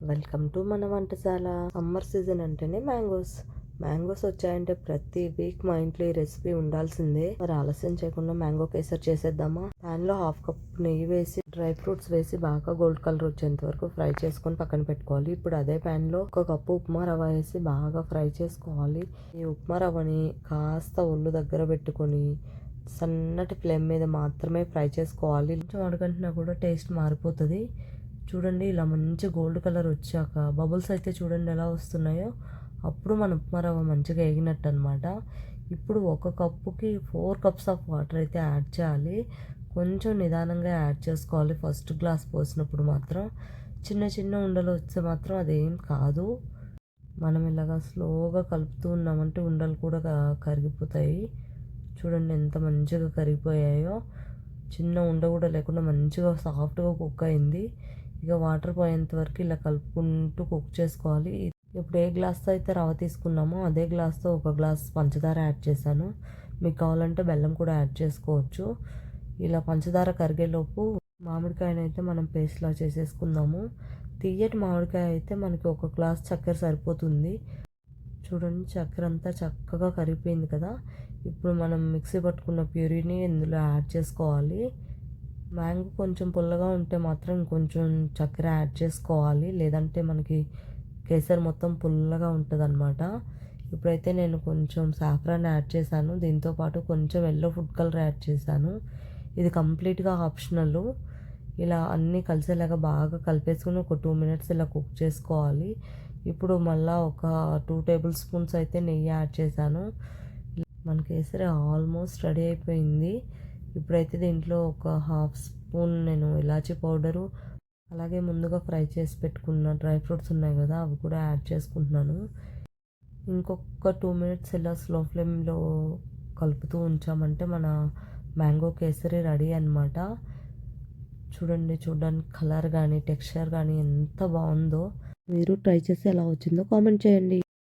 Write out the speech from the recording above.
Welcome to మన వంటశాల. Summer season అంటేనే mangoes వచ్చాయంటే ప్రతి వీక్ మా ఇంట్లో ఈ రెసిపీ ఉండాల్సిందే. మరి ఆలస్యం చేయకుండా మ్యాంగో కేసర్ చేసేద్దామా? పాన్ లో 1/2 కప్ నెయ్యి వేసి డ్రై ఫ్రూట్స్ వేసి బాగా గోల్డ్ కలర్ వచ్చేంత వరకు ఫ్రై చేసుకొని పక్కన పెట్టుకోవాలి. ఇప్పుడు అదే పాన్ లో 1 కప్పు ఉప్మా రవ్వ వేసి బాగా ఫ్రై చేసుకోవాలి. ఈ ఉప్మా రవ్వని కాస్త ఒళ్ళు దగ్గర పెట్టుకొని సన్నటి ఫ్లేమ్ మీద మాత్రమే ఫ్రై చేసుకోవాలి. కొంచెం అడుగంటినా కూడా టేస్ట్ మారిపోతుంది. చూడండి, ఇలా మంచి గోల్డ్ కలర్ వచ్చాక బబుల్స్ అయితే చూడండి ఎలా వస్తున్నాయో, అప్పుడు మన ఉప్మా రవ్వ మంచిగా వేగినట్టు అనమాట. ఇప్పుడు 1 కప్పుకి 4 కప్స్ ఆఫ్ వాటర్ అయితే యాడ్ చేయాలి. కొంచెం నిదానంగా యాడ్ చేసుకోవాలి. ఫస్ట్ గ్లాస్ పోసినప్పుడు మాత్రం చిన్న చిన్న ఉండలు వస్తే మాత్రం అదేం కాదు. మనం ఇలాగా స్లోగా కలుపుతూ ఉన్నామంటే ఉండలు కూడా కరిగిపోతాయి. చూడండి ఎంత మంచిగా కరిగిపోయాయో. చిన్న ఉండ కూడా లేకుండా మంచిగా సాఫ్ట్గా కుక్ అయింది. ఇక వాటర్ పోయేంత వరకు ఇలా కలుపుకుంటూ కుక్ చేసుకోవాలి. ఇప్పుడు ఏ గ్లాస్తో అయితే రవ్వ తీసుకున్నామో అదే గ్లాస్తో 1 గ్లాస్ పంచదార యాడ్ చేశాను. మీకు కావాలంటే బెల్లం కూడా యాడ్ చేసుకోవచ్చు. ఇలా పంచదార కరిగేలోపు మామిడికాయనైతే అయితే మనం పేస్ట్లా చేసేసుకుందాము. తీయటి మామిడికాయ అయితే మనకి 1 గ్లాస్ చక్కెర సరిపోతుంది. చూడండి, చక్కెర అంతా చక్కగా కరిగిపోయింది కదా. ఇప్పుడు మనం మిక్సీ పట్టుకున్న ప్యూరీని ఇందులో యాడ్ చేసుకోవాలి. మ్యాంగో కొంచెం పుల్లగా ఉంటే మాత్రం కొంచెం చక్కెర యాడ్ చేసుకోవాలి, లేదంటే మనకి కేసర్ మొత్తం పుల్లగా ఉంటుంది అనమాట. ఇప్పుడైతే నేను కొంచెం సాఫ్రాన్ యాడ్ చేశాను. దీంతోపాటు కొంచెం ఎల్లో ఫుడ్ కలర్ యాడ్ చేశాను. ఇది కంప్లీట్గా ఆప్షనల్. ఇలా అన్నీ కలిసేలాగా బాగా కలిపేసుకుని ఒక 2 మినిట్స్ ఇలా కుక్ చేసుకోవాలి. ఇప్పుడు మళ్ళీ ఒక 2 టేబుల్ స్పూన్స్ అయితే నెయ్యి యాడ్ చేశాను. మన కేసరి ఆల్మోస్ట్ రెడీ అయిపోయింది. ఇప్పుడైతే దీంట్లో ఒక 1/2 స్పూన్ నేను ఇలాచీ పౌడరు, అలాగే ముందుగా ఫ్రై చేసి పెట్టుకున్న డ్రై ఫ్రూట్స్ ఉన్నాయి కదా, అవి కూడా యాడ్ చేసుకుంటున్నాను. ఇంకొక 2 మినిట్స్ ఇలా స్లో ఫ్లేమ్లో కలుపుతూ ఉంచామంటే మన మ్యాంగో కేసరి రెడీ అనమాట. చూడండి, చూడడానికి కలర్ కానీ టెక్స్చర్ కానీ ఎంత బాగుందో. మీరు ట్రై చేసి ఎలా వచ్చిందో కామెంట్ చేయండి.